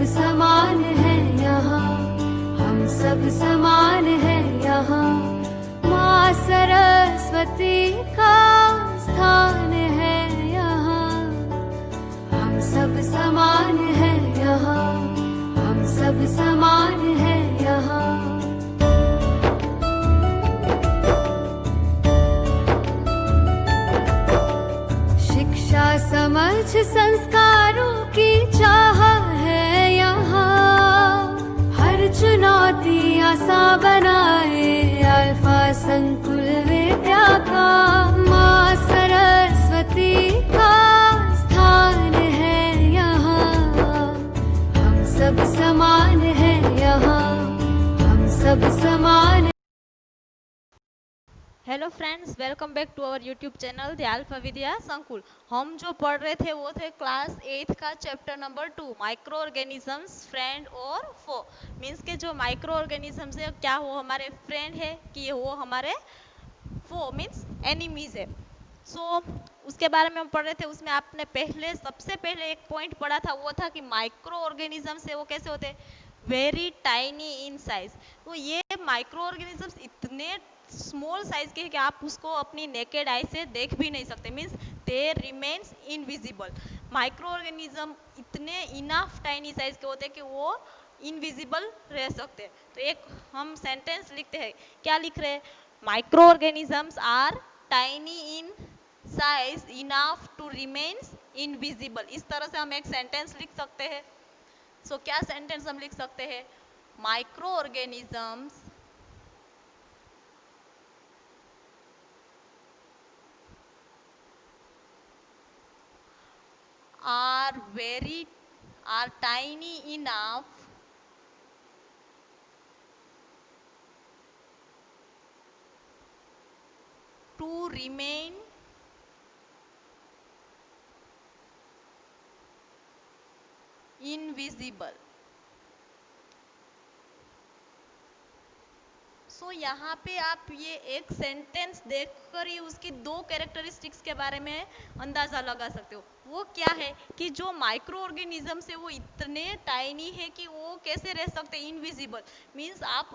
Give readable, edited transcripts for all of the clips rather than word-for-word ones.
समान है यहाँ, हम सब समान है यहाँ। माँ सरस्वती का स्थान है यहाँ, हम सब समान है यहाँ, हम सब समान है यहाँ। शिक्षा समझ संस्कारों की चाह है यहाँ, हर चुनौती आसान बनाए अल्फा संकुल विद्या का। माँ सरस्वती का स्थान है यहाँ, हम सब समान है यहाँ, हम सब समान। Hello friends, welcome back to our YouTube channel the alpha Vidya Sankul. हम जो पढ़ रहे थे वो थे क्लास 8 का chapter number 2 micro organisms friend और फो। मीन्स के जो माइक्रो ऑर्गेनिजम्स है क्या वो हमारे फ्रेंड है कि वो हमारे फो मीन्स एनिमीज है। उसके बारे में हम पढ़ रहे थे। उसमें आपने सबसे पहले एक पॉइंट पढ़ा था, वो था कि माइक्रो ऑर्गेनिजम्स है वो कैसे होते हैं, वेरी टाइनी इन साइज। तो ये माइक्रो ऑर्गेनिजम्स इतने स्मॉल साइज के है कि आप उसको अपनी नेकेड आई से देख भी नहीं सकते, means they remains invisible. Micro organism इतने इनफ टाइनी साइज के होते हैं कि वो इनविजिबल रह सकते हैं। तो एक हम सेंटेंस लिखते हैं, क्या लिख रहे हैं, micro organisms are tiny in size enough to remains invisible. इस तरह से हम एक सेंटेंस लिख सकते हैं। क्या सेंटेंस हम लिख सकते हैं, micro organisms are tiny enough to remain invisible। यहाँ पे आप ये एक सेंटेंस देखकर ही उसकी दो कैरेक्टरिस्टिक्स के बारे में अंदाजा लगा सकते हो। वो क्या है कि जो माइक्रो ऑर्गेनिजम्स है वो इतने टाइनी है कि वो कैसे रह सकते, इनविजिबल। मीन्स आप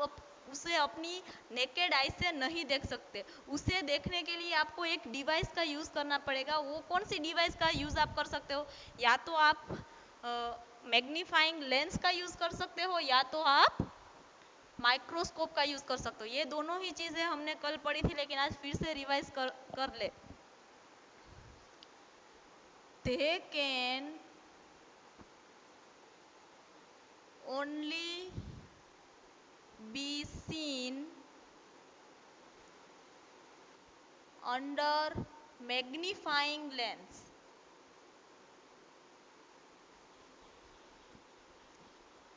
उसे अपनी नेकेड आई से नहीं देख सकते। उसे देखने के लिए आपको एक डिवाइस का यूज करना पड़ेगा। वो कौन सी डिवाइस का यूज आप कर सकते हो, या तो आप मैग्नीफाइंग लेंस का यूज कर सकते हो, या तो आप माइक्रोस्कोप का यूज कर सकते हो। ये दोनों ही चीजें हमने कल पढ़ी थी, लेकिन आज फिर से रिवाइज कर ले। They can only be seen under magnifying lens।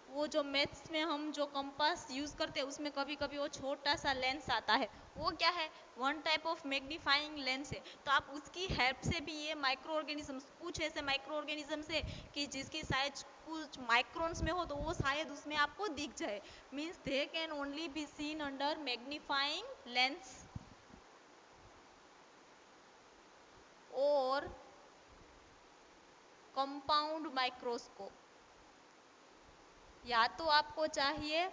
वो जो मैथ्स में हम जो कंपास यूज करते हैं उसमें कभी कभी वो छोटा सा लेंस आता है, वो क्या है, one type of magnifying lens है। तो आप उसकी हेल्प से भी ये माइक्रो ऑर्गेनिजम्स, कुछ ऐसे माइक्रो ऑर्गेनिजम्स है कि जिसकी साइज कुछ माइक्रोन्स में हो तो वो शायद उसमें आपको दिख जाए। Means they can only be seen under magnifying lens और कंपाउंड माइक्रोस्कोप। या तो आपको चाहिए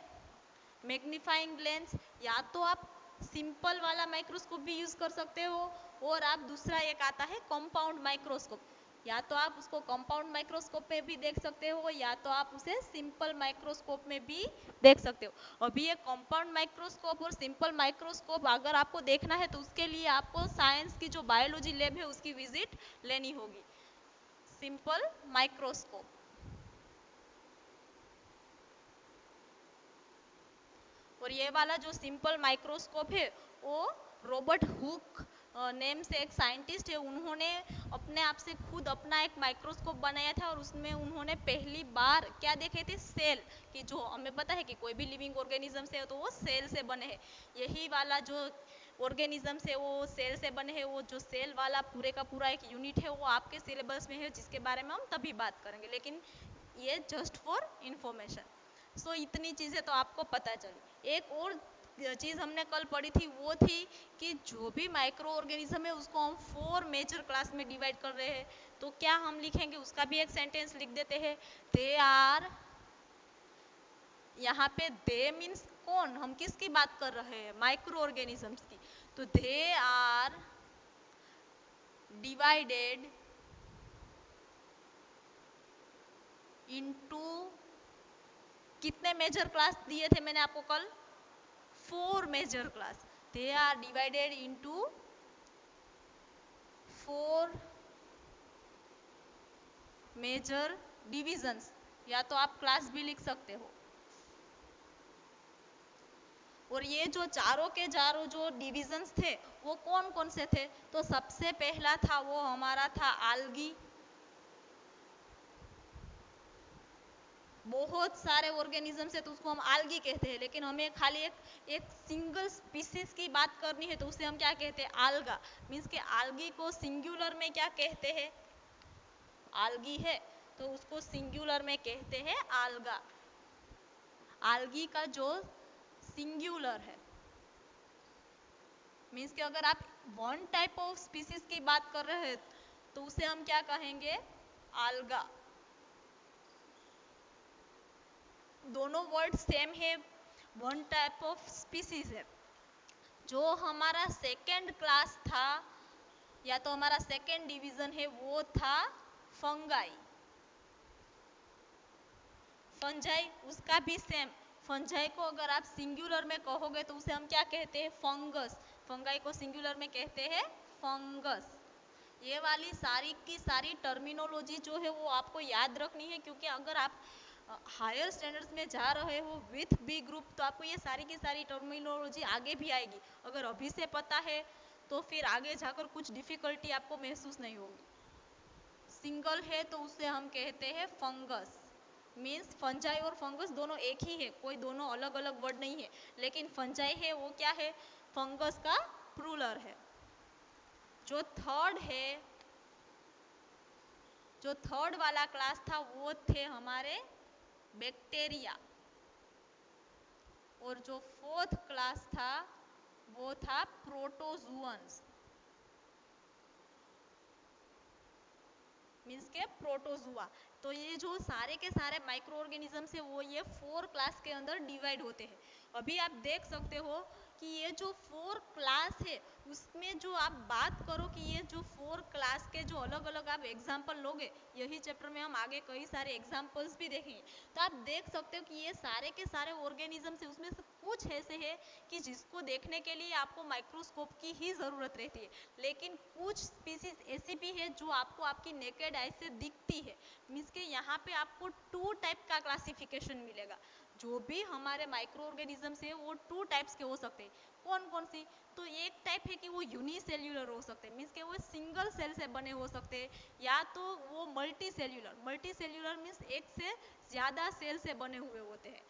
मैग्नीफाइंग लेंस, या तो आप सिंपल वाला माइक्रोस्कोप भी यूज कर सकते हो, और आप दूसरा एक आता है कंपाउंड माइक्रोस्कोप। या तो आप उसको कंपाउंड माइक्रोस्कोप में भी देख सकते हो, या तो आप उसे सिंपल माइक्रोस्कोप में भी देख सकते हो। अभी ये कंपाउंड माइक्रोस्कोप और सिंपल माइक्रोस्कोप अगर आपको देखना है तो उसके लिए आपको साइंस की जो बायोलॉजी लैब है उसकी विजिट लेनी होगी। सिंपल माइक्रोस्कोप और ये वाला जो सिंपल माइक्रोस्कोप है वो रॉबर्ट हुक नेम से एक साइंटिस्ट है, उन्होंने अपने आप से खुद अपना एक माइक्रोस्कोप बनाया था। और उसमें उन्होंने पहली बार क्या देखे थे, सेल, कि जो हमें पता है कि कोई भी लिविंग ऑर्गेनिज्म है तो वो सेल से बने हैं। यही वाला जो ऑर्गेनिजम्स है वो सेल से बने हैं। वो जो सेल वाला पूरे का पूरा एक यूनिट है वो आपके सिलेबस में है, जिसके बारे में हम तभी बात करेंगे, लेकिन ये जस्ट फॉर इंफॉर्मेशन। इतनी चीज़ें तो आपको पता चली। एक और चीज़ हमने कल पढ़ी थी, वो थी कि जो भी माइक्रो ऑर्गेनिज्म है उसको हम 4 मेजर क्लास में डिवाइड कर रहे हैं। तो क्या हम लिखेंगे, उसका भी एक सेंटेंस लिख देते हैं, दे आर यहाँ पे दे मीन्स कौन, हम किसकी बात कर रहे हैं, माइक्रो ऑर्गेनिजम्स की। तो दे आर डिवाइडेड इनटू, कितने मेजर क्लास दिए थे मैंने आपको कल, 4 major class. They are divided into 4 major divisions, या तो आप क्लास भी लिख सकते हो। और ये जो चारों के चारों जो डिविजन्स थे वो कौन कौन से थे, तो सबसे पहला था वो हमारा था आल्गी। बहुत सारे ऑर्गेनिजम्स है तो उसको हम आल्गी कहते हैं, लेकिन हमें खाली एक सिंगल स्पीसीज की बात करनी है तो उसे हम क्या कहते हैं, आल्गा। मीन्स के आल्गी को सिंगुलर में क्या कहते हैं, आल्गी है तो उसको सिंगुलर में कहते हैं आल्गा। आल्गी का जो सिंगुलर है, मीन्स कि अगर आप वन टाइप ऑफ स्पीसीज की बात कर रहे हैं तो उसे हम क्या कहेंगे, आल्गा। दोनों वर्ड सेम है, वन टाइप ऑफ स्पीसीज है। जो हमारा सेकेंड क्लास था या तो हमारा सेकेंड डिवीजन है वो था फंगाई। फंजाई उसका भी सेम, फंजाई को अगर आप सिंगुलर में कहोगे तो उसे हम क्या कहते हैं, फंगस। फंगाई को सिंगुलर में कहते हैं फंगस। ये वाली सारी की सारी टर्मिनोलॉजी जो है वो आपको याद रखनी है, क्योंकि अगर आप हायर स्टैंडर्ड्स में जा रहे हो विथ बी ग्रुप तो आपको ये सारी की सारी टर्मिनोलॉजी आगे भी आएगी। अगर अभी से पता है तो फिर आगे जाकर कुछ डिफिकल्टी आपको महसूस नहीं होगी। सिंगल है तो उसे हम कहते हैं फंगस। मीन्स फंजाई और फंगस दोनों एक ही है, कोई दोनों अलग अलग वर्ड नहीं है। लेकिन फंजाई है वो क्या है, फंगस का प्लूरल है। जो थर्ड वाला क्लास था वो थे हमारे बैक्टीरिया, और जो फोर्थ क्लास था वो था प्रोटोजुअन्स। मीन्स के प्रोटोजुआ। तो ये जो सारे के सारे माइक्रो ऑर्गेनिजम्स है वो ये 4 क्लास के अंदर डिवाइड होते हैं। अभी आप देख सकते हो कि ये जो 4 क्लास है उसमें जो आप बात करो कि ये जो 4 क्लास के जो अलग अलग आप एग्जाम्पल लोगे, यही चैप्टर में हम आगे कई सारे एग्जाम्पल्स भी देखेंगे, तो आप देख सकते हो कि ये सारे के सारे ऑर्गेनिजम्स है उसमें से कुछ ऐसे है कि जिसको देखने के लिए आपको माइक्रोस्कोप की ही ज़रूरत रहती है, लेकिन कुछ स्पीसीज ऐसी भी है जो आपको आपकी नेकेड आई से दिखती है। मीन्स कि यहाँ पे आपको 2 टाइप का क्लासिफिकेशन मिलेगा। जो भी हमारे माइक्रो ऑर्गेनिजम्स है वो 2 टाइप्स के हो सकते हैं। कौन कौन सी, तो एक टाइप है कि वो यूनिसेल्यूलर हो सकते हैं, मीन्स कि वो सिंगल सेल से बने हो सकते हैं, या तो वो मल्टी सेल्यूलर मीन्स एक से ज़्यादा सेल से बने हुए होते हैं।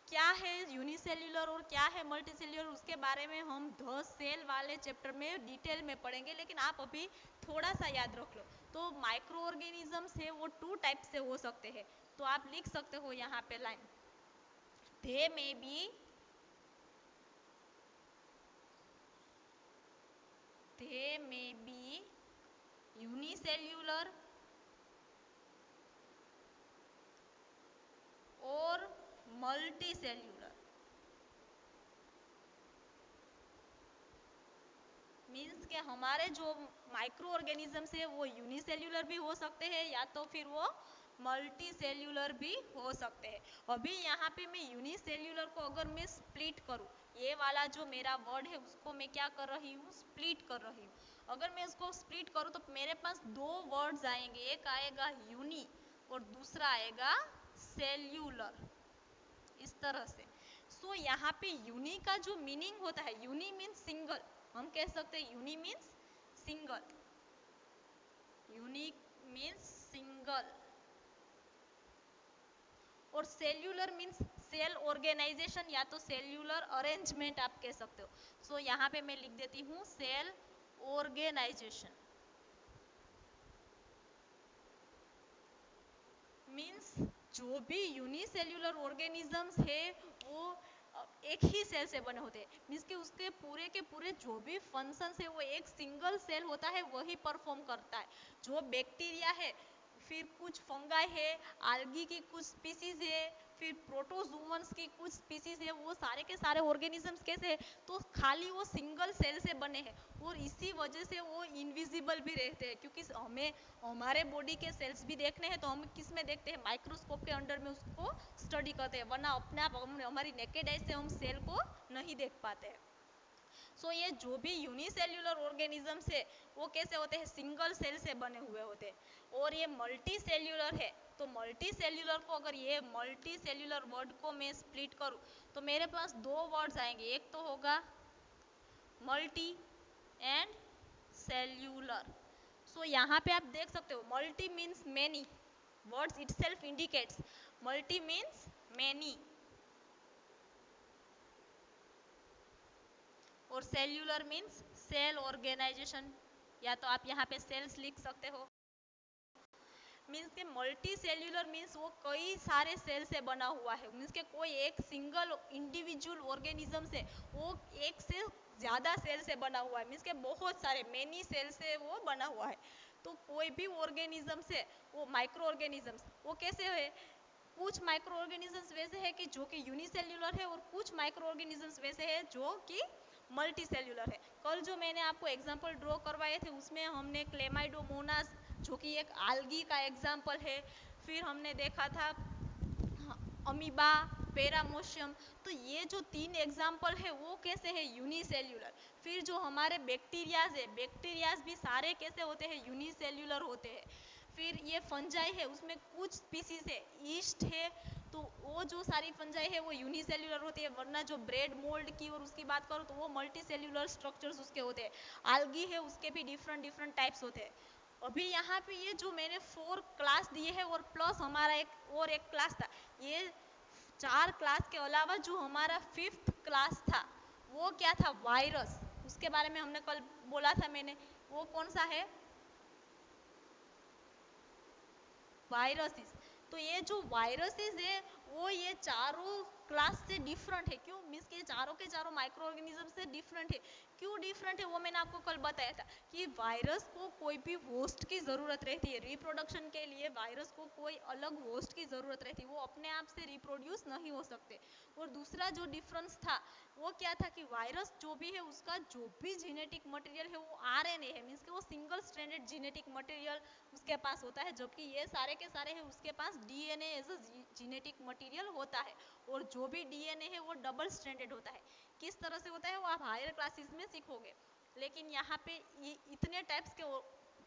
क्या है यूनिसेल्यूलर और क्या है मल्टी सेल्यूलर, उसके बारे में हम 10 सेल वाले चैप्टर में डिटेल में पढ़ेंगे, लेकिन आप अभी थोड़ा सा याद रख लो। तो माइक्रो ऑर्गेनिजम्स है वो 2 टाइप से हो सकते हैं। तो आप लिख सकते हो यहाँ पे लाइन, दे में बी यूनिसेल्यूलर और मल्टी सेल्यूलर। मीन्स के हमारे जो माइक्रो ऑर्गेनिजम्स है वो यूनिसेल्यूलर भी हो सकते हैं या तो फिर वो मल्टी सेल्यूलर भी हो सकते हैं। अभी यहाँ पे मैं यूनिसेल्यूलर को अगर मैं स्प्लिट करूँ, ये वाला जो मेरा वर्ड है उसको मैं क्या कर रही हूँ, स्प्लिट कर रही हूँ। अगर मैं इसको स्प्लिट करूँ तो मेरे पास 2 वर्ड्स आएंगे, एक आएगा यूनि और दूसरा आएगा सेल्यूलर, इस तरह से। सो यहाँ पे यूनि का जो मीनिंग होता है, यूनि मीन्स सिंगल, हम कह सकते हैं uni means single, unique means single, और सेल्यूलर मीन्स सेल ऑर्गेनाइजेशन या तो सेल्यूलर अरेंजमेंट आप कह सकते हो। सो यहाँ पे मैं लिख देती हूँ सेल ऑर्गेनाइजेशन। मीन्स जो भी यूनिसेल्यूलर ऑर्गेनिजम्स है वो एक ही सेल से बने होते हैं। मीन्स कि उसके पूरे के पूरे जो भी फंक्शंस है वो एक सिंगल सेल होता है वही परफॉर्म करता है। जो बैक्टीरिया है, फिर कुछ फंगाई है, आल्गी की कुछ स्पीसीज है, फिर प्रोटोजोअन्स की कुछ स्पीसीज है, वो सारे के सारे ऑर्गेनिजम्स कैसे हैं, तो खाली वो सिंगल सेल से बने हैं और इसी वजह से वो इनविजिबल भी रहते हैं, क्योंकि हमें हमारे बॉडी के सेल्स भी देखने हैं तो हम किस में देखते हैं, माइक्रोस्कोप के अंडर में उसको स्टडी करते हैं, वरना अपने आप हमारी नेकेड आई से हम सेल को नहीं देख पाते हैं। सो ये जो भी यूनिसेल्युलर ऑर्गेनिजम्स है वो कैसे होते हैं, सिंगल सेल से बने हुए होते हैं। और ये मल्टी सेल्युलर है, तो मल्टी सेल्युलर को अगर ये मल्टी सेल्युलर वर्ड को मैं स्प्लिट करूँ तो मेरे पास दो वर्ड्स आएंगे, एक तो होगा मल्टी एंड सेल्युलर। सो यहाँ पे आप देख सकते हो multi means many, words itself indicates multi means many, और सेल्यूलर मीन्स सेल ऑर्गेनाइजेशन, या तो आप यहाँ पे सेल्स लिख सकते हो। मीन्स के मल्टी सेल्यूलर मीन्स वो कई सारे सेल से बना हुआ है, मीन्स के कोई एक सिंगल इंडिविजुअल ऑर्गेनिज्म से वो एक से ज़्यादा सेल से बना हुआ है, मीन्स के बहुत सारे मेनी सेल से वो बना हुआ है। तो कोई भी ऑर्गेनिज्म से वो माइक्रो ऑर्गेनिजम्स वो कैसे है, कुछ माइक्रो ऑर्गेनिजम्स वैसे है कि जो कि यूनिसेल्युलर है और कुछ माइक्रो ऑर्गेनिजम्स वैसे है जो कि मल्टी सेल्युलर है। कल जो मैंने आपको एग्जांपल ड्रॉ करवाए थे उसमें हमने क्लेमाइडोमोनास जो कि एक आल्गी का एग्जाम्पल है, फिर हमने देखा था अमीबा, पेरामोशियम, तो ये जो तीन एग्जाम्पल है वो कैसे है यूनिसेल्युलर। फिर जो हमारे बैक्टीरियाज है, बैक्टीरियाज भी सारे कैसे होते हैं, यूनिसेल्युलर होते हैं। फिर ये फंजाई है, उसमें कुछ स्पीसीज है, ईस्ट है, तो वो जो सारी फंजाई है वो यूनिसेल्युलर होती है, वरना जो ब्रेड मोल्ड की और उसकी बात करो तो वो मल्टी सेल्युलर स्ट्रक्चर्स उसके होते हैं। आल्गी है, उसके भी डिफरेंट डिफरेंट टाइप्स होते हैं। अभी यहाँ पे ये जो मैंने 4 क्लास दिए हैं और प्लस हमारा एक क्लास था, ये 4 क्लास के अलावा जो हमारा 5th क्लास था वो क्या था, वायरस, उसके बारे में हमने कल बोला था मैंने, वो कौन सा है, वायरसेस। तो ये जो वायरसेस है वो ये चारों क्लास से डिफरेंट है, क्यों, मीन्स के चारों के चारों माइक्रो ऑर्गेनिज्म से डिफरेंट है। क्यों डिफरेंट है वो मैंने आपको कल बताया था कि वायरस को कोई भी होस्ट की ज़रूरत रहती है, रिप्रोडक्शन के लिए वायरस को कोई अलग होस्ट की ज़रूरत रहती है, वो अपने आप से रिप्रोड्यूस नहीं हो सकते। और दूसरा जो डिफरेंस था वो क्या था कि वायरस जो भी है उसका जो भी जेनेटिक मटेरियल है वो आरएनए है, मीन्स कि वो सिंगल स्ट्रैंडेड जेनेटिक मटेरियल उसके पास होता है, जबकि ये सारे के सारे हैं उसके पास DNA as a genetic material होता है, और जो भी डीएनए है वो डबल स्ट्रैंडेड होता है। किस तरह से होता है वो आप हायर क्लासेस में सीखोगे, लेकिन यहाँ पे ये इतने टाइप्स के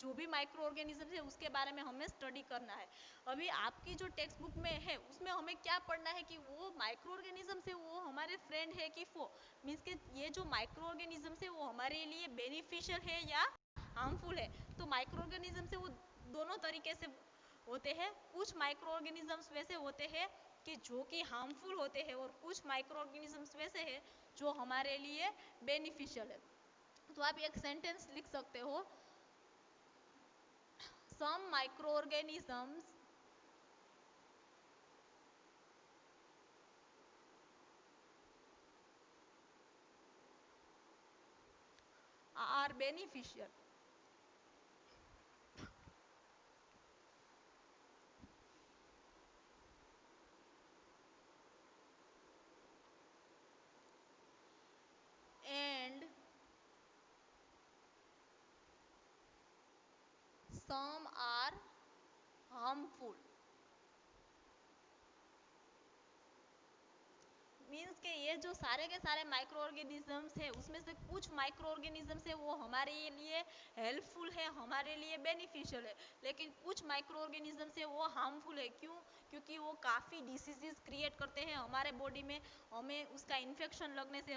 जो भी माइक्रो ऑर्गेनिज्म है उसके बारे में हमें स्टडी करना है। अभी आपकी जो टेक्स्ट बुक में है उसमें हमें क्या पढ़ना है कि वो माइक्रो ऑर्गेनिज्म है वो हमारे फ्रेंड है कि फो, मीन्स के ये जो माइक्रो ऑर्गेनिज्म है वो हमारे लिए बेनिफिशियल है या हार्मफुल है। तो माइक्रो ऑर्गेनिज्म से वो दोनों तरीके से होते हैं, कुछ माइक्रो ऑर्गेनिजम्स वैसे होते हैं कि जो कि हार्मफुल होते हैं और कुछ माइक्रो ऑर्गेनिजम्स वैसे हैं जो हमारे लिए बेनिफिशियल है। तो आप एक सेंटेंस लिख सकते हो, some micro organisms are beneficial and some are harmful। Means के ये जो सारे के सारे माइक्रो ऑर्गेनिजम्स है उसमें से कुछ माइक्रो ऑर्गेनिजम्स है वो हमारे लिए हेल्पफुल है, हमारे लिए बेनिफिशियल है, लेकिन कुछ माइक्रो ऑर्गेनिजम्स है वो हार्मफुल है। क्यों, क्योंकि वो काफ़ी डिसीजेस क्रिएट करते हैं हमारे बॉडी में, हमें उसका इन्फेक्शन लगने से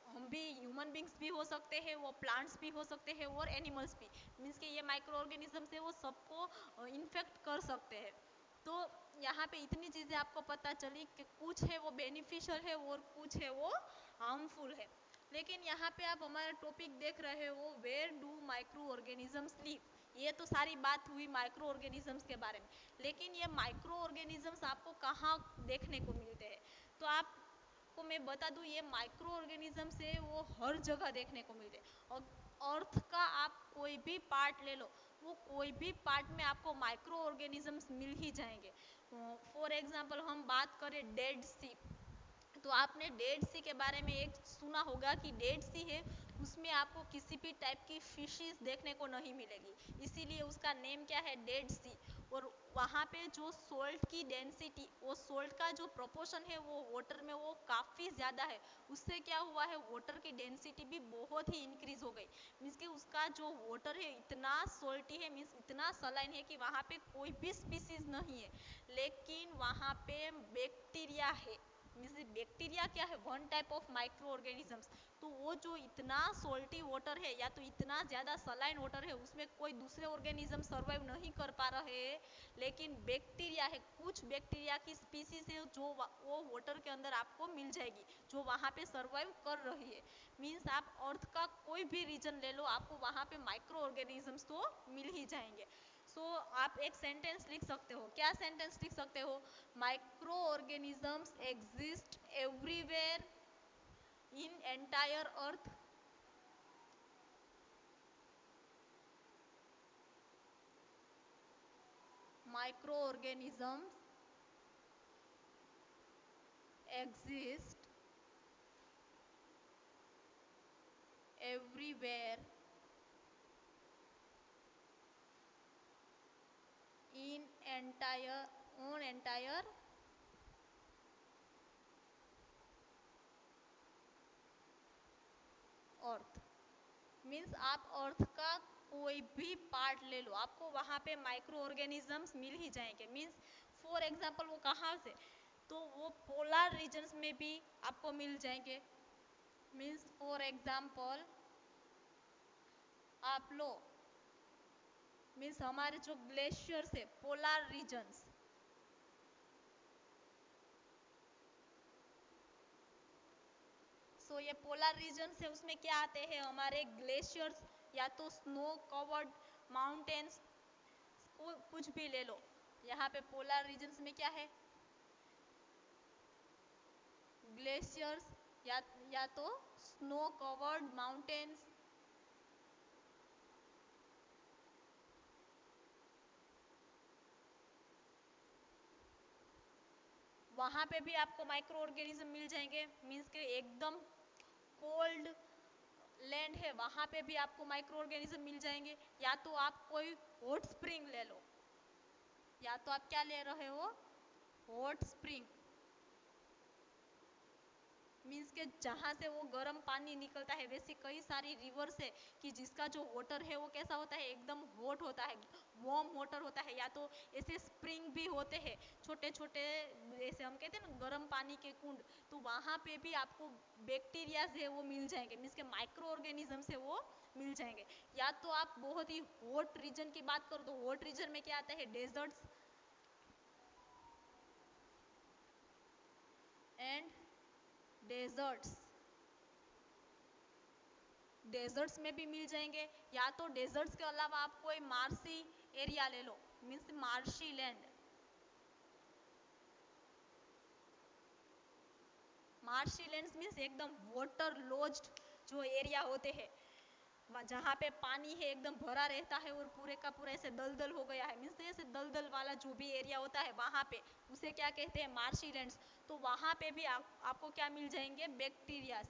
हम भी ह्यूमन बींग्स भी हो सकते हैं, वो प्लांट्स भी हो सकते हैं और एनिमल्स भी, मीन्स के ये माइक्रो ऑर्गेनिजम्स है वो सबको इन्फेक्ट कर सकते हैं। तो यहाँ पे इतनी चीज़ें आपको पता चली कि कुछ है वो बेनिफिशियल है और कुछ है वो हार्मफुल है। लेकिन यहाँ पे आप हमारा टॉपिक देख रहे हो, where do micro organisms live, ये तो सारी बात हुई माइक्रो ऑर्गेनिजम्स के बारे में, लेकिन ये माइक्रो ऑर्गेनिजम्स आपको कहाँ देखने को मिलते हैं, तो आपको मैं बता दूं ये माइक्रो ऑर्गेनिजम्स है वो हर जगह देखने को मिलते हैं। और अर्थ का आप कोई भी पार्ट ले लो वो कोई भी पार्ट में आपको माइक्रो ऑर्गेनिजम्स मिल ही जाएंगे। फॉर एग्जांपल हम बात करें डेड सी, तो आपने डेड सी के बारे में एक सुना होगा कि डेड सी है उसमें आपको किसी भी टाइप की फिशेस देखने को नहीं मिलेगी, इसीलिए उसका नेम क्या है, डेड सी। और वहाँ पे जो सोल्ट की डेंसिटी, वो सोल्ट का जो प्रोपोर्शन है वो वाटर में वो काफ़ी ज़्यादा है, उससे क्या हुआ है वाटर की डेंसिटी भी बहुत ही इंक्रीज हो गई। मीन्स कि उसका जो वाटर है इतना सोल्टी है, मीन्स इतना सलाइन है कि वहाँ पे कोई भी स्पीसीज नहीं है, लेकिन वहाँ पे बैक्टीरिया है। मीन्स बैक्टीरिया क्या है, one type of micro organisms. तो वो जो इतना सोल्टी वाटर है या तो इतना ज़्यादा सलाइन वाटर है उसमें कोई दूसरे ऑर्गेनिज्म सर्वाइव नहीं कर पा रहे हैं, लेकिन बैक्टीरिया है, कुछ बैक्टीरिया की स्पीसीज है जो वो वाटर के अंदर आपको मिल जाएगी, जो वहाँ पे सर्वाइव कर रही है। मीन्स आप अर्थ का कोई भी रीजन ले लो, आपको वहाँ पे माइक्रो ऑर्गेनिजम्स तो मिल ही जाएंगे। सो आप एक सेंटेंस लिख सकते हो, क्या सेंटेंस लिख सकते हो, micro organisms exist everywhere in entire earth. Micro organisms exist everywhere in entire on entire earth. Means आप अर्थ का कोई भी पार्ट ले लो, आपको वहाँ पे माइक्रो ऑर्गेनिजम्स मिल ही जाएंगे। मीन्स फॉर एग्जांपल वो कहाँ से, तो वो पोलर रीजन्स में भी आपको मिल जाएंगे। मीन्स फॉर एग्जांपल आप लो, मीन्स हमारे जो ग्लेशियर्स है पोलर रीजन्स, सो ये पोलर रीजन है, उसमें क्या आते हैं हमारे ग्लेशियर्स या तो स्नो कवर्ड माउंटेन्स, कुछ भी ले लो। यहाँ पे पोलर रीजन्स में क्या है, ग्लेशियर्स या तो स्नो कवर्ड माउंटेन्स। वहाँ पे भी आपको माइक्रो ऑर्गेनिज्म मिल जाएंगे। मीन्स के एकदम कोल्ड लैंड है वहाँ पे भी आपको माइक्रो ऑर्गेनिज्म मिल जाएंगे। या तो आप कोई हॉट स्प्रिंग ले लो, या तो आप क्या ले रहे हो, हॉट स्प्रिंग। मीन्स के जहाँ से वो गर्म पानी निकलता है, वैसी कई सारी रिवर्स है कि जिसका जो वाटर है वो कैसा होता है, एकदम हॉट होता है, वार्म वाटर होता है। या तो ऐसे स्प्रिंग भी होते हैं छोटे छोटे, जैसे हम कहते हैं ना गर्म पानी के कुंड, तो वहाँ पे भी आपको बैक्टीरियाज है वो मिल जाएंगे। मीन्स के माइक्रो ऑर्गेनिजम्स है वो मिल जाएंगे। या तो आप बहुत ही हॉट रीजन की बात करो, तो हॉट रीजन में क्या आता है, डेजर्ट्स एंड डेजर्ट्स, डेजर्ट्स में भी मिल जाएंगे। या तो डेजर्ट्स के अलावा आप कोई मार्सी एरिया ले लो, means marshy land. Marshy lands means एकदम वाटर लॉज्ड जो एरिया होते हैं, जहाँ पे पानी है एकदम भरा रहता है और पूरे का पूरा ऐसे दलदल हो गया है, मीन्स ऐसे दलदल वाला जो भी एरिया होता है वहाँ पे उसे क्या कहते हैं, मार्शी लैंड्स। तो वहाँ पे भी आपको क्या मिल जाएंगे, bacterias.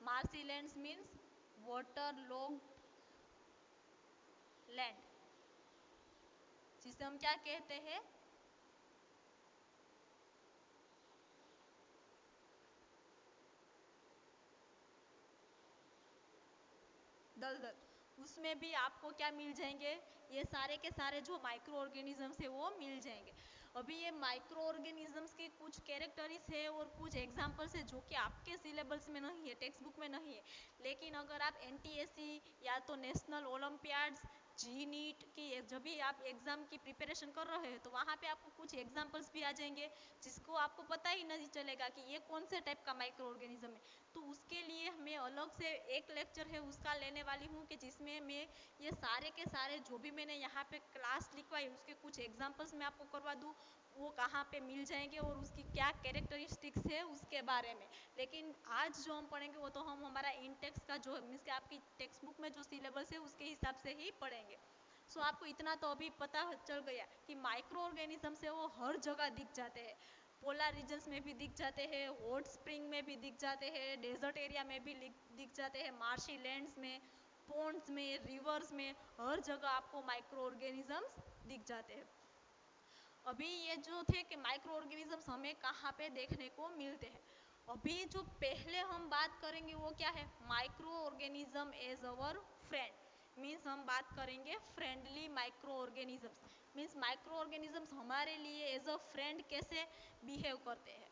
Marshy lands means water log land, जिसे हम क्या कहते हैं, दलदल। उसमें भी आपको क्या मिल जाएंगे, ये सारे के सारे जो माइक्रो ऑर्गेनिजम्स है वो मिल जाएंगे। अभी ये माइक्रो ऑर्गेनिजम्स की कुछ कैरेक्टरिस है और कुछ एग्जांपल्स है जो कि आपके सिलेबस में नहीं है, टेक्स्ट बुक में नहीं है, लेकिन अगर आप एनटीएससी या तो नेशनल ओलंपियाड्स, जी नीट की जब भी आप एग्ज़ाम की प्रिपरेशन कर रहे हैं तो वहाँ पे आपको कुछ एग्जांपल्स भी आ जाएंगे जिसको आपको पता ही नहीं चलेगा कि ये कौन से टाइप का माइक्रो ऑर्गेनिज्म है। तो उसके लिए मैं अलग से एक लेक्चर है उसका लेने वाली हूँ कि जिसमें मैं ये सारे के सारे जो भी मैंने यहाँ पे क्लास लिखवाई उसके कुछ एग्जांपल्स मैं आपको करवा दूँ, वो कहाँ पे मिल जाएंगे और उसकी क्या कैरेक्टरिस्टिक्स है उसके बारे में। लेकिन आज जो हम पढ़ेंगे वो तो हम हमारा इंटेक्स का जो मीन्स कि आपकी टेक्स्ट बुक में जो सिलेबस है उसके हिसाब से ही पढ़ेंगे। सो आपको इतना तो अभी पता चल गया कि माइक्रो ऑर्गेनिजम्स है वो हर जगह दिख जाते हैं। पोलर रीजन्स में भी दिख जाते हैं, हॉट स्प्रिंग में भी दिख जाते हैं, डेजर्ट एरिया में भी दिख जाते हैं, मार्शी लैंड्स में, पोन्ड्स में, रिवर्स में, हर जगह आपको माइक्रो ऑर्गेनिजम्स दिख जाते हैं। अभी ये जो थे कि माइक्रो ऑर्गेनिजम्स हमें कहाँ पे देखने को मिलते हैं। अभी जो पहले हम बात करेंगे वो क्या है, micro organism as our friend. Means हम बात करेंगे friendly micro organisms. Means micro organisms हमारे लिए एज अ फ्रेंड कैसे बिहेव करते हैं।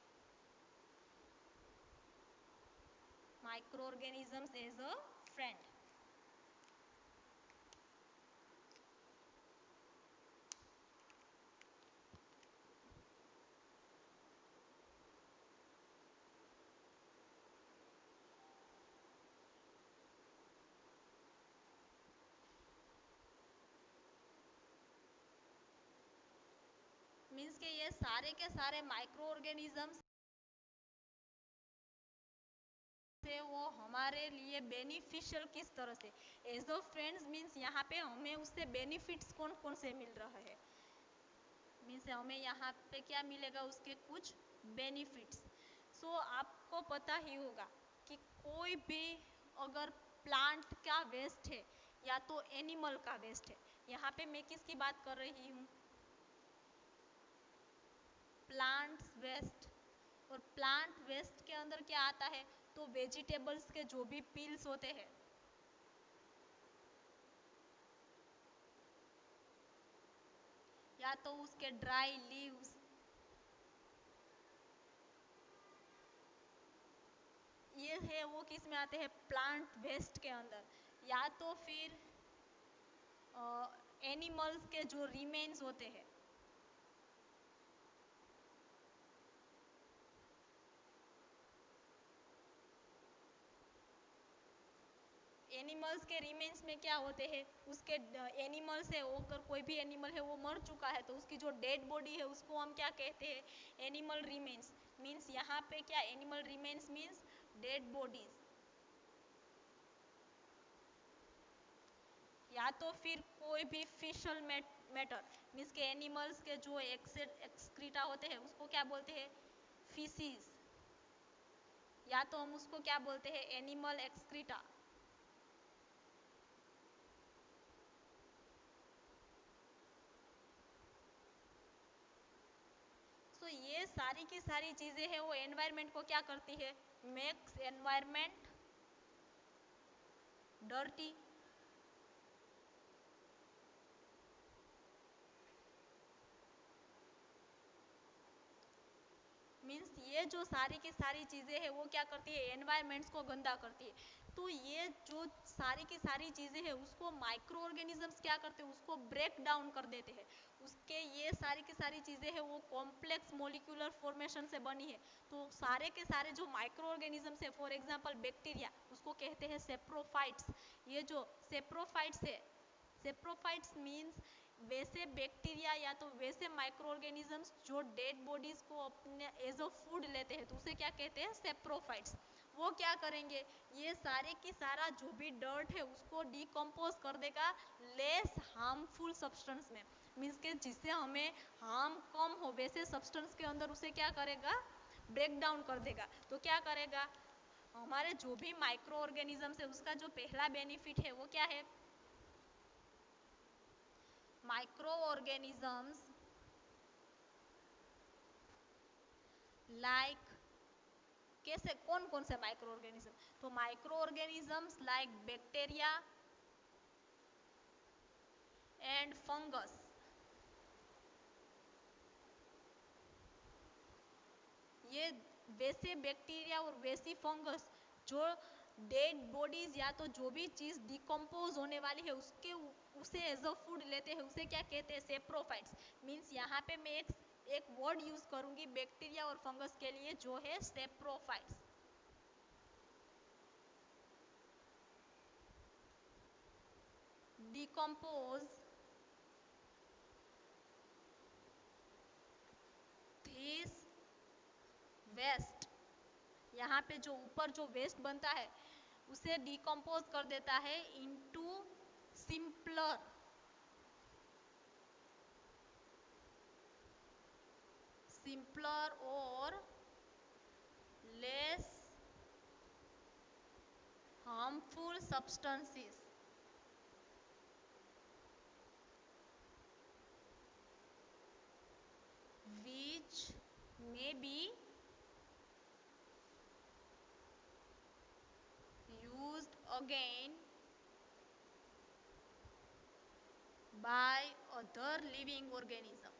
Micro organisms as a friend. Means के ये सारे के सारे माइक्रो ऑर्गेनिजम्स से वो हमारे लिए बेनिफिशियल किस तरह से एज अ फ्रेंड्स। मीन्स यहाँ पे हमें उससे बेनिफिट्स कौन कौन से मिल रहा है। मीन्स हमें यहाँ पे क्या मिलेगा, उसके कुछ बेनिफिट्स। सो आपको पता ही होगा कि कोई भी अगर प्लांट का वेस्ट है या तो एनिमल का वेस्ट है, यहाँ पे मैं किसकी बात कर रही हूँ, प्लांट्स वेस्ट। और प्लांट वेस्ट के अंदर क्या आता है, तो वेजिटेबल्स के जो भी पील्स होते हैं, या तो उसके ड्राई लीव्स, ये है वो किस में आते हैं, प्लांट वेस्ट के अंदर। या तो फिर एनिमल्स के जो रिमेन्स होते हैं, एनिमल्स के रिमेन्स में क्या होते हैं, उसके एनिमल्स है, वो अगर कोई भी एनिमल है वो मर चुका है तो उसकी जो डेड बॉडी है उसको हम क्या कहते हैं, एनिमल रिमेन्स। मीन्स यहाँ पे क्या, animal remains means dead bodies. या तो फिर कोई भी फिशल मैटर, मीन्स के एनिमल्स के जो एक्सक्रीटा होते हैं उसको क्या बोलते हैं, फीसीज। या तो हम उसको क्या बोलते हैं, एनिमल एक्सक्रीटा। तो ये सारी की सारी चीजें हैं वो एनवायरनमेंट को क्या करती है, मेक्स एनवायरनमेंट डर्टी। मीन्स ये जो सारी की सारी चीज़ें हैं वो क्या करती है, एनवायरनमेंट्स को गंदा करती है। तो ये जो सारी की सारी चीज़ें हैं उसको माइक्रो ऑर्गेनिजम्स क्या करते हैं, उसको ब्रेक डाउन कर देते हैं। उसके ये सारी की सारी चीज़ें हैं वो कॉम्प्लेक्स मोलिकुलर फॉर्मेशन से बनी है। तो सारे के सारे जो माइक्रो ऑर्गेनिजम्स है, फॉर एग्जांपल बैक्टीरिया, उसको कहते हैं सेप्रोफाइट्स। ये जो सेप्रोफाइट्स है, सेप्रोफाइट्स मीन्स वैसे बैक्टीरिया या तो वैसे माइक्रो ऑर्गेनिजम्स जो डेड बॉडीज को अपने एज अ फूड लेते हैं, तो उसे क्या कहते हैं, सेप्रोफाइट्स। वो क्या करेंगे, ये सारे की सारा जो भी डर्ट है उसको डिकम्पोज कर देगा लेस हार्मफुल सब्सटेंस में। मीन्स के जिससे हमें हार्म कम हो वैसे सब्सटेंस के अंदर उसे क्या करेगा, ब्रेक डाउन कर देगा। तो क्या करेगा, हमारे जो भी माइक्रो ऑर्गेनिजम्स है उसका जो पहला बेनिफिट है वो क्या है, माइक्रो ऑर्गेनिजम्स लाइक, कैसे, कौन कौन से माइक्रो ऑर्गेनिज्म, तो micro organisms like bacteria and fungus. ये वैसे बैक्टीरिया और वैसी फंगस जो डेड बॉडीज या तो जो भी चीज डिकम्पोज होने वाली है उसके उसे एज अ फूड लेते हैं, उसे क्या कहते हैं, सेप्रोफाइट्स। मीन्स यहाँ पे मैं एक वर्ड यूज करूंगी बैक्टीरिया और फंगस के लिए जो है सेप्रोफाइट्स। डिकम्पोज दिस वेस्ट, यहाँ पे जो ऊपर जो वेस्ट बनता है उसे डिकम्पोज कर देता है into simpler simpler or less harmful substances which may be used again by other living organism.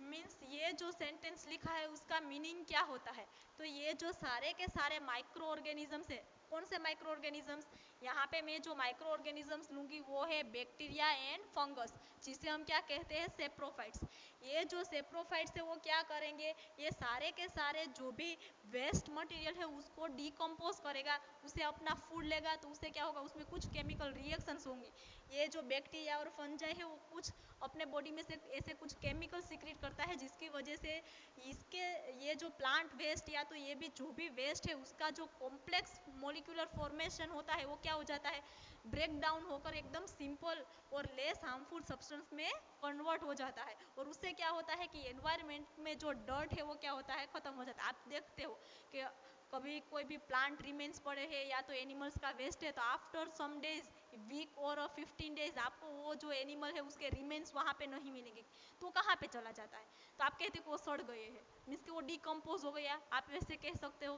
Means ये जो सेंटेंस लिखा है उसका मीनिंग क्या होता है, तो ये जो सारे के सारे माइक्रो ऑर्गेनिजम्स है, कौन से माइक्रो ऑर्गेनिजम्स, यहाँ पे मैं जो माइक्रो ऑर्गेनिजम्स लूंगी वो है बैक्टीरिया एंड फंगस, जिसे हम क्या कहते हैं, सेप्रोफाइट्स। ये जो सेप्रोफाइट्स है वो क्या करेंगे, ये सारे के सारे जो भी वेस्ट मटेरियल है उसको डिकम्पोज करेगा, उसे अपना फूड लेगा, तो उससे क्या होगा, उसमें कुछ केमिकल रिएक्शंस होंगी। ये जो बैक्टीरिया और फंजाई है वो कुछ अपने बॉडी में से ऐसे कुछ केमिकल सीक्रेट करता है, जिसकी वजह से इसके ये जो प्लांट वेस्ट या तो ये भी जो भी वेस्ट है उसका जो कॉम्प्लेक्स मॉलिक्यूलर फॉर्मेशन होता है वो क्या हो जाता है, ब्रेक डाउन होकर एकदम सिंपल और लेस हार्मफुल सब्सटेंस में कन्वर्ट हो जाता है। और उससे क्या होता है कि एनवायरनमेंट में जो डर्ट है वो क्या होता है, खत्म हो जाता है। आप देखते हो कि कभी कोई भी प्लांट रिमेन्स पड़े हैं या तो एनिमल्स का वेस्ट है, तो आफ्टर सम डेज, वीक और 15 डेज आपको वो जो एनिमल है उसके रिमेन्स वहाँ पे नहीं मिलेंगे, तो कहाँ पे चला जाता है, तो आप कहते हो वो सड़ गए हैं, मीन्स कि वो डिकम्पोज हो गया, आप वैसे कह सकते हो।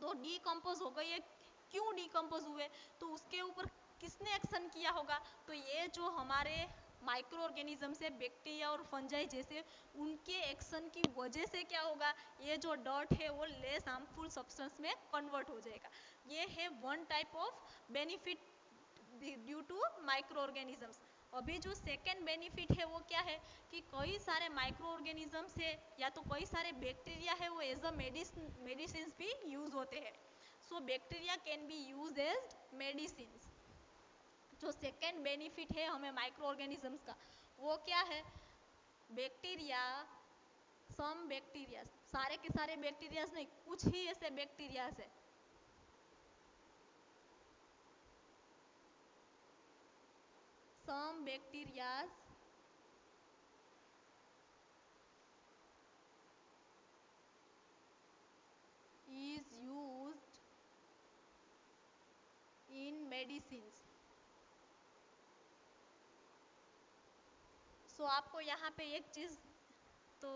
तो डिकम्पोज हो गई है, क्यों डिकम्पोज हुए, तो उसके ऊपर किसने एक्शन किया होगा, तो ये जो हमारे माइक्रो ऑर्गेनिजम्स है, बैक्टीरिया और फंजाई जैसे, उनके एक्शन की वजह से क्या होगा, ये जो डर्ट है वो लेस हार्मफुल सब्सटेंस में कन्वर्ट हो जाएगा। ये है one type of benefit due to micro organisms. अभी जो सेकेंड बेनिफिट है वो क्या है कि कई सारे माइक्रो ऑर्गेनिजम्स है या तो कई सारे बैक्टीरिया है वो एज अ मेडिसिन भी यूज होते हैं। So bacteria can be use as medicine. जो सेकेंड बेनिफिट है हमें माइक्रो ऑर्गेनिजम्स का वो क्या है, बैक्टीरिया, सम बैक्टीरिया, सारे के सारे बैक्टीरियाज नहीं, कुछ ही ऐसे बैक्टीरियाज है, some bacteria is used in medicines। सो आपको यहाँ पे एक चीज तो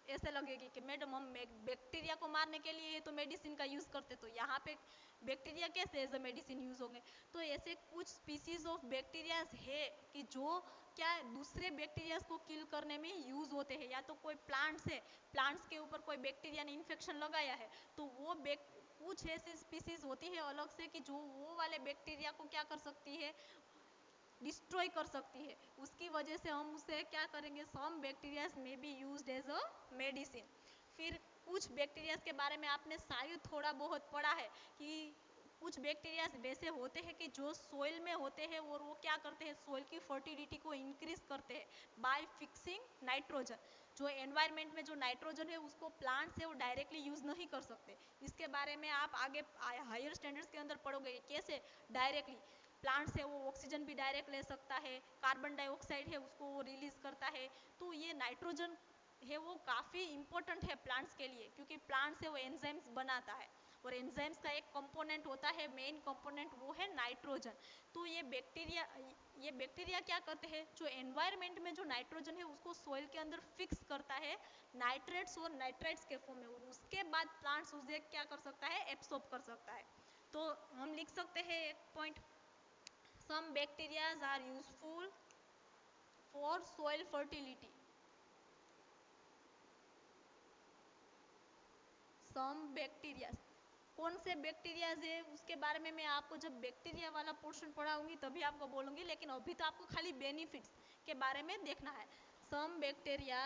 ऐसे लगेगी कि मैडम हम बैक्टीरिया को मारने के लिए तो मेडिसिन का यूज करते, तो यहाँ पे बैक्टीरिया कैसे एज अ मेडिसिन यूज होंगे, तो ऐसे कुछ स्पीसीज ऑफ बैक्टीरियाज है कि जो क्या दूसरे बैक्टीरियाज को किल करने में यूज होते हैं, या तो कोई प्लांट्स है, प्लांट्स के ऊपर कोई बैक्टीरिया ने इन्फेक्शन लगाया है, तो वो कुछ ऐसी स्पीसीज होती है अलग से कि जो वो वाले बैक्टीरिया को क्या कर सकती है, डिस्ट्रॉय कर सकती है, उसकी वजह से हम उसे क्या करेंगे, सम बैक्टीरियाज में be used as a medicine. फिर कुछ बैक्टीरियाज के बारे में आपने शायद थोड़ा बहुत पढ़ा है कि कुछ बैक्टीरियाज वैसे होते हैं कि जो सोइल में होते हैं और वो क्या करते हैं, सोइल की फर्टिलिटी को इंक्रीज करते हैं बाय फिक्सिंग नाइट्रोजन। जो एनवायरनमेंट में जो नाइट्रोजन है उसको प्लांट से वो डायरेक्टली यूज नहीं कर सकते, इसके बारे में आप आगे हायर स्टैंडर्ड्स के अंदर पढ़ोगे कैसे डायरेक्टली प्लांट से वो ऑक्सीजन भी डायरेक्ट ले सकता है, कार्बन डाइऑक्साइड है उसको वो रिलीज करता है। तो ये नाइट्रोजन है वो काफ़ी इंपॉर्टेंट है प्लांट्स के लिए, क्योंकि प्लांट से वो एंजाइम्स बनाता है और एंजाइम्स का एक कंपोनेंट होता है, मेन कंपोनेंट वो है नाइट्रोजन। तो ये बैक्टीरिया क्या करते हैं, जो एनवायरनमेंट में जो नाइट्रोजन है उसको सॉइल के अंदर फिक्स करता है नाइट्रेट्स और नाइट्राइट्स के फॉर्म में, और उसके बाद प्लांट्स उसे क्या कर सकता है, एब्सॉर्ब कर सकता है। तो हम लिख सकते हैं एक point, some bacteria are useful for soil fertility। some bacteria, कौन से बैक्टीरियाज है उसके बारे में मैं आपको जब बैक्टीरिया वाला पोर्शन पढ़ाऊंगी तभी आपको बोलूंगी, लेकिन अभी तो आपको खाली बेनिफिट्स के बारे में देखना है। some bacteria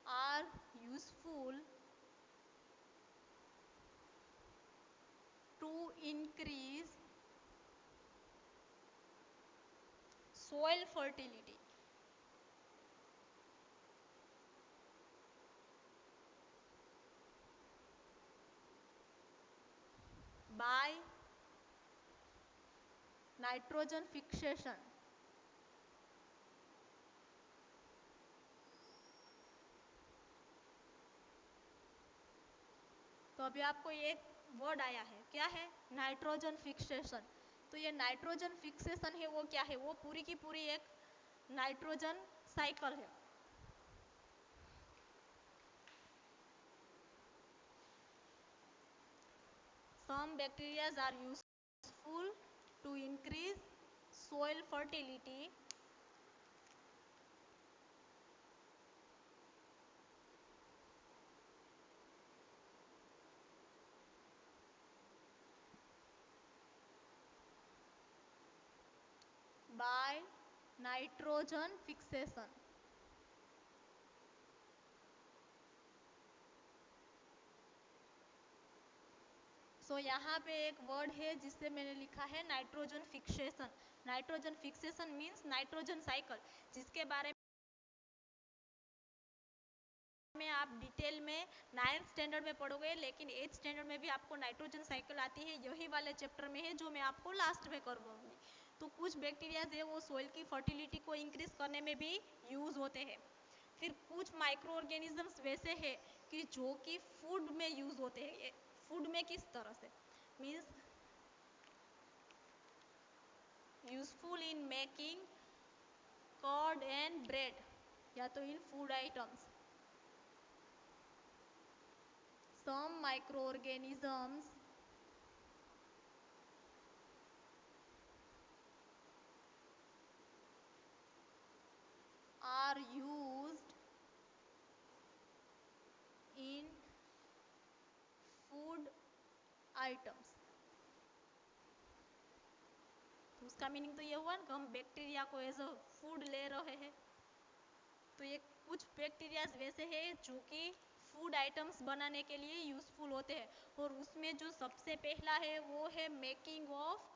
are useful to increase soil fertility। Nitrogen fixation. तो अभी आपको ये वर्ड आया है, क्या है? Nitrogen fixation. तो ये नाइट्रोजन फिक्सेशन है वो क्या है? वो पूरी की पूरी एक नाइट्रोजन साइकिल है। Some bacteria are useful to increase soil fertility by nitrogen fixation. यहाँ पे एक वर्ड है जिससे मैंने लिखा है nitrogen fixation. Nitrogen fixation means nitrogen cycle, जिसके बारे में आप डिटेल में 9th स्टैंडर्ड में पढ़ोगे, लेकिन 8th स्टैंडर्ड में भी आपको नाइट्रोजन साइकिल आती है, यही वाले चैप्टर में है जो मैं आपको लास्ट में करवाऊंगी। तो कुछ बैक्टीरिया है वो सोइल की फर्टिलिटी को इंक्रीज करने में भी यूज होते हैं। फिर कुछ माइक्रो ऑर्गेनिजम्स वैसे हैं कि जो कि फूड में यूज होते हैं। फूड में किस तरह से? Means useful in making curd and bread, या तो in food items. Some microorganisms are used in food items। तो उसका मीनिंग तो ये हुआ ना कि हम बैक्टीरिया को एज अ फूड ले रहे हैं। तो ये कुछ बैक्टीरियाज वैसे हैं जो कि फूड आइटम्स बनाने के लिए यूजफुल होते हैं, और उसमें जो सबसे पहला है वो है making of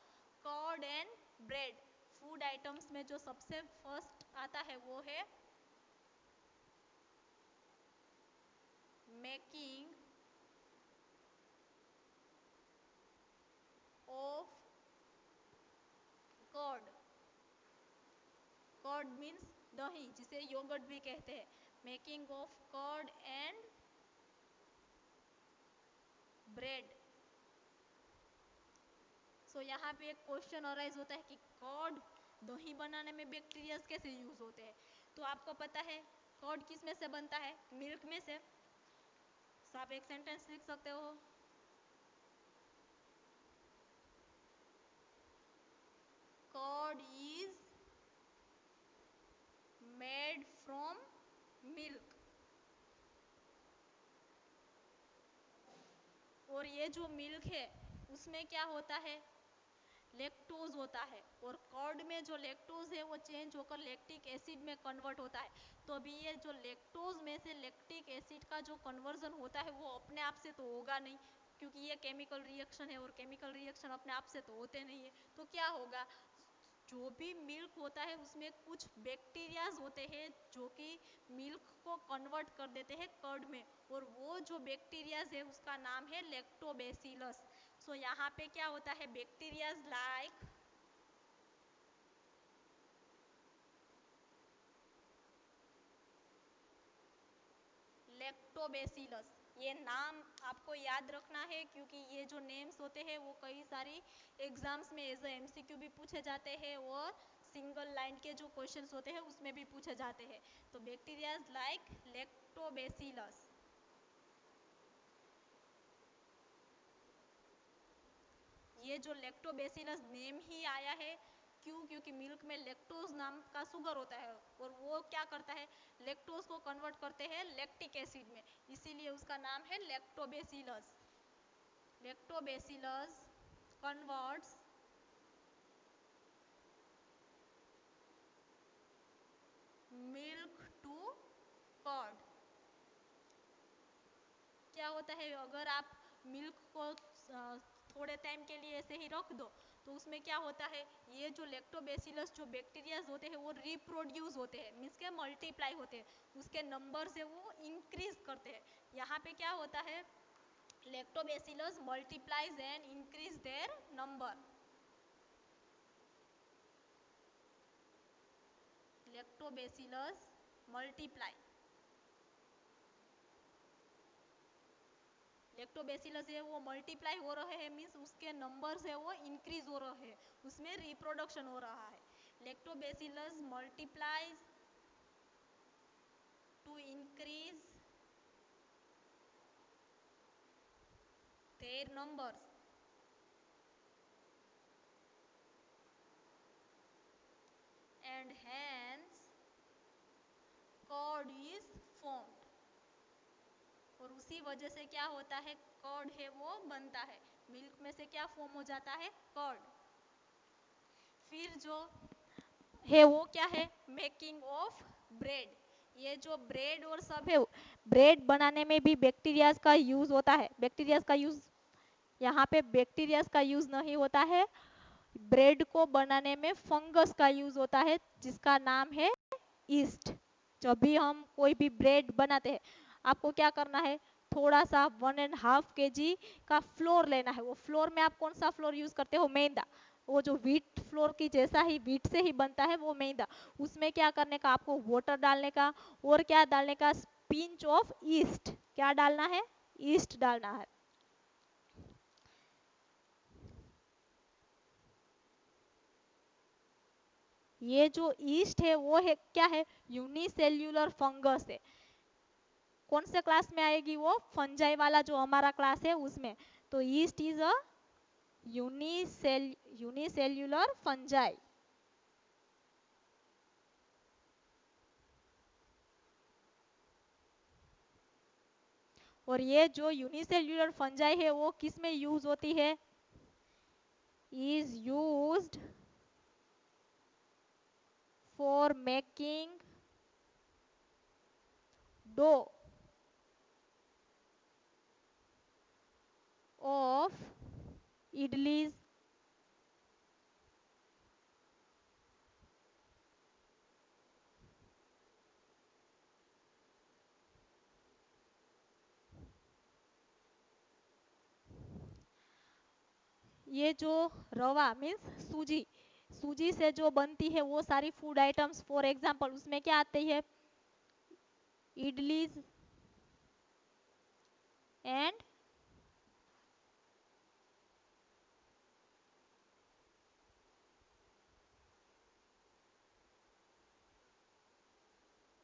curd and bread. Food items में जो सबसे फर्स्ट आता है वो है making of curd. Curd means दही, जिसे योगर्ट भी कहते हैं। Making of curd and bread. यहाँ पे एक क्वेश्चन अराइज होता है कि कर्ड, दही बनाने में बैक्टीरियाज कैसे यूज होते हैं? तो आपको पता है कर्ड किस में से बनता है? मिल्क में से। आप एक सेंटेंस लिख सकते हो, curd is made from milk. और ये जो मिल्क है उसमें क्या होता है? लैक्टोज होता है, और कर्ड में जो लैक्टोज है वो चेंज होकर लैक्टिक एसिड में कन्वर्ट होता है। तो अभी ये जो लैक्टोज में से लैक्टिक एसिड का जो कन्वर्जन होता है वो अपने आप से तो होगा नहीं, क्योंकि ये केमिकल रिएक्शन है, और केमिकल रिएक्शन अपने आप से तो होते नहीं है। तो क्या होगा? जो भी मिल्क होता है उसमें कुछ बैक्टीरियाज होते हैं जो कि मिल्क को कन्वर्ट कर देते हैं कर्ड में, और वो जो बैक्टीरियाज है उसका नाम है लैक्टोबैसिलस। यहाँ पे क्या होता है? Bacterias like lactobacillus. ये नाम आपको याद रखना है, क्योंकि ये जो नेम्स होते हैं वो कई सारी एग्जाम्स में एज एमसीक्यू भी पूछे जाते हैं, और सिंगल लाइन के जो क्वेश्चंस होते हैं उसमें भी पूछे जाते हैं। तो बैक्टीरियाज लाइक लैक्टोबैसिलस। ये जो लैक्टोबैसिलस नेम ही आया है क्यों? क्योंकि मिल्क में लैक्टोज नाम का शुगर होता है, और वो क्या करता है? लैक्टोज को कन्वर्ट करते हैं लैक्टिक एसिड में, इसीलिए उसका नाम है Lactobacillus. Lactobacillus converts milk to curd. क्या होता है? अगर आप मिल्क को थोड़े टाइम के लिए ऐसे ही रख दो तो उसमें क्या होता है? ये जो लैक्टोबैसिलस जो बैक्टीरियाज होते हैं वो रिप्रोड्यूस होते हैं, मीन्स के मल्टीप्लाई होते हैं, उसके नंबर से वो इंक्रीज करते हैं। यहाँ पे क्या होता है? Lactobacillus multiplies and increase their number. Lactobacillus multiply. Lactobacillus है वो मल्टीप्लाई हो रहे हैं, मीन्स उसके नंबर्स है वो इंक्रीज हो रहे हैं, उसमें रिप्रोडक्शन हो रहा है। Lactobacillus multiplies to increase their numbers and hence curd is formed। और उसी वजह से क्या होता है, कर्ड है वो बनता है, मिल्क में से क्या फॉर्म हो जाता है, कर्ड। फिर जो है वो क्या है, मेकिंग ऑफ ब्रेड। ये जो ब्रेड और सब है, ब्रेड बनाने में भी बैक्टीरियाज का यूज होता है। बैक्टीरियाज का यूज, यहाँ पे बैक्टीरियाज का यूज नहीं होता है, ब्रेड को बनाने में फंगस का यूज होता है जिसका नाम है ईस्ट। जब भी हम कोई भी ब्रेड बनाते हैं, आपको क्या करना है, थोड़ा सा 1.5 kg का फ्लोर लेना है। वो फ्लोर में आप कौन सा फ्लोर यूज करते हो, मैदा। वो जो व्हीट फ्लोर की जैसा ही व्हीट से ही बनता है वो मैदा। उसमें क्या करने का, आपको वाटर डालने का और क्या डालने का, पिंच ऑफ ईस्ट। क्या डालना है, ईस्ट डालना है। ये जो ईस्ट है वो है क्या है, यूनिसेल्युलर फंगस है। कौन से क्लास में आएगी वो, फंजाई वाला जो हमारा क्लास है उसमें। तो east is a unicellular fungi. और ये जो यूनिसेल्युलर फंजाई है वो किस में यूज होती है, is used for making dough of idlis, ये जो रवा मीन्स सूजी, सूजी से जो बनती है वो सारी फूड आइटम्स, फॉर एग्जांपल उसमें क्या आती है, इडलीज एंड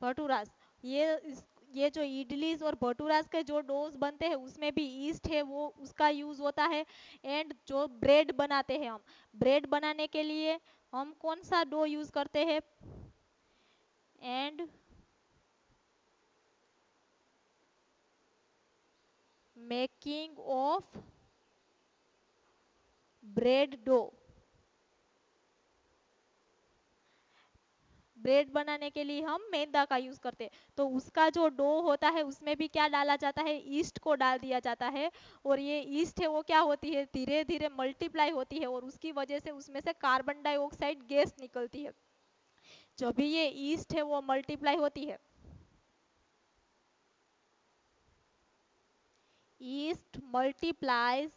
भटूरास। ये जो इडलीज और भटूरास के जो डोज बनते हैं उसमें भी ईस्ट है वो उसका यूज होता है। एंड जो ब्रेड बनाते हैं हम, ब्रेड बनाने के लिए हम कौन सा डो यूज करते हैं, and making of bread dough. Bread बनाने के लिए हम मैदा का यूज करते हैं, तो उसका जो डो होता है उसमें भी क्या डाला जाता है, ईस्ट को डाल दिया जाता है। और ये ईस्ट है वो क्या होती है, धीरे धीरे मल्टीप्लाई होती है और उसकी वजह से उसमें से कार्बन डाइऑक्साइड गैस निकलती है। जब भी ये ईस्ट है वो मल्टीप्लाई होती है, yeast multiplies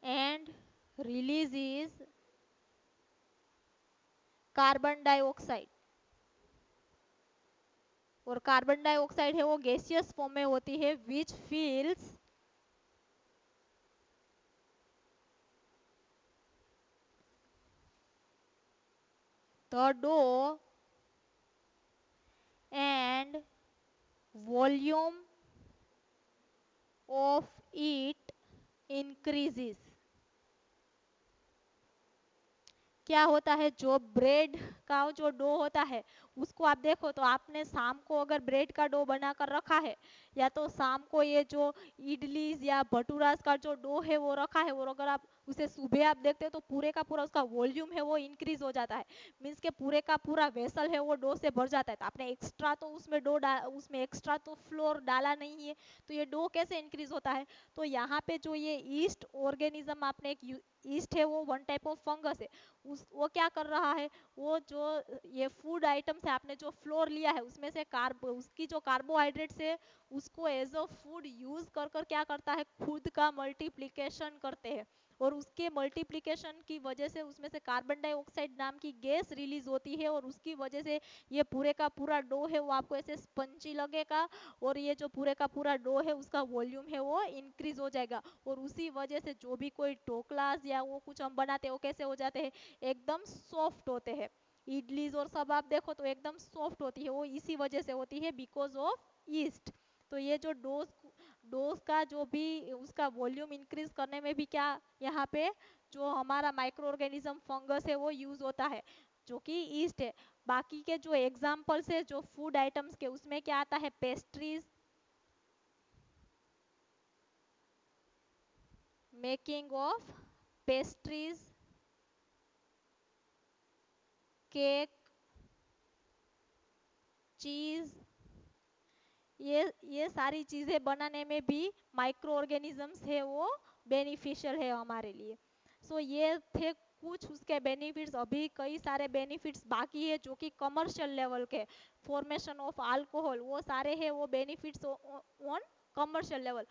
and releases carbon dioxide. और कार्बन डाइऑक्साइड है वो गैसियस फॉर्म में होती है, which fills the dough and volume of it increases. क्या होता है, जो ब्रेड का जो डो होता है उसको आप देखो तो आपने शाम को अगर ब्रेड का डो बनाकर रखा है, या तो शाम को ये जो इडलीज या भटूरास का जो डो है वो रखा है, और अगर आप उसे सुबह आप देखते हो तो पूरे का पूरा उसका वॉल्यूम है वो इंक्रीज हो जाता है। मीन्स के पूरे का पूरा वेसल है वो डो से भर जाता है। तो आपने एक्स्ट्रा तो उसमें एक्स्ट्रा तो फ्लोर डाला नहीं है, तो ये डो कैसे इंक्रीज होता है। तो यहाँ पे जो ये ईस्ट ऑर्गेनिज्म आपने एक ईस्ट है वो वन टाइप ऑफ फंगस है, वो क्या कर रहा है, वो जो ये फूड आइटम्स है आपने जो फ्लोर लिया है उसमें से उसकी जो कार्बोहाइड्रेट्स है उसको एज अ फूड यूज कर कर क्या करता है, खुद का मल्टीप्लिकेशन करते हैं। और उसके मल्टीप्लिकेशन की वजह से उसमें से कार्बन डाइऑक्साइड नाम की गैस रिलीज होती है और उसकी वजह से ये पूरे का पूरा डो है वो आपको ऐसे स्पंजी लगेगा और ये जो पूरे का पूरा डो है उसका वॉल्यूम है वो इंक्रीज हो जाएगा और उसी वजह से जो भी कोई ढोकलास या वो कुछ हम बनाते हैं वो कैसे हो जाते हैं, एकदम सॉफ्ट होते हैं। इडलीज और सब आप देखो तो एकदम सॉफ्ट होती है, वो इसी वजह से होती है, बिकॉज ऑफ ईस्ट। तो ये जो डोज डोज का जो भी उसका वॉल्यूम इंक्रीज करने में भी क्या यहाँ पे जो हमारा माइक्रो ऑर्गेनिज्म फंगस है वो यूज होता है, जो कि ईस्ट है। बाकी के जो एग्जाम्पल्स है जो फूड आइटम्स के, उसमें क्या आता है, pastries, making of pastries, cake, चीज, ये सारी चीजें बनाने में भी माइक्रो ऑर्गेनिजम्स है वो बेनिफिशियल है हमारे लिए। सो ये थे कुछ उसके बेनिफिट्स। अभी कई सारे बेनिफिट्स बाकी है जो कि कमर्शियल लेवल के, फॉर्मेशन ऑफ अल्कोहल, वो सारे है वो बेनिफिट्स ऑन कमर्शियल लेवल,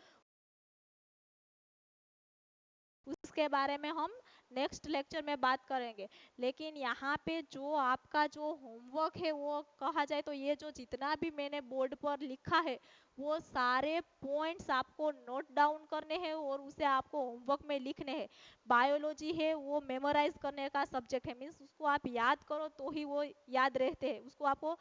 उसके बारे में हम नेक्स्ट लेक्चर में बात करेंगे। लेकिन यहाँ पे जो आपका जो होमवर्क है वो कहा जाए तो ये जो जितना भी मैंने बोर्ड पर लिखा है वो सारे पॉइंट्स आपको नोट डाउन करने हैं और उसे आपको होमवर्क में लिखने हैं। बायोलॉजी है वो मेमोराइज करने का सब्जेक्ट है, मीन्स उसको आप याद करो तो ही वो याद रहते हैं, उसको आपको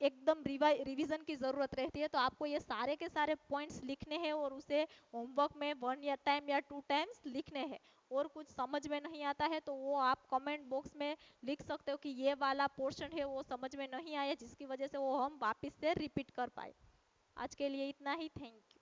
एकदम रिवीजन की जरूरत रहती है। तो आपको ये सारे के सारे पॉइंट्स लिखने हैं और उसे होमवर्क में 1 टाइम या 2 टाइम्स लिखने हैं। और कुछ समझ में नहीं आता है तो वो आप कमेंट बॉक्स में लिख सकते हो कि ये वाला पोर्शन है वो समझ में नहीं आया, जिसकी वजह से वो हम वापस से रिपीट कर पाए। आज के लिए इतना ही, थैंक यू।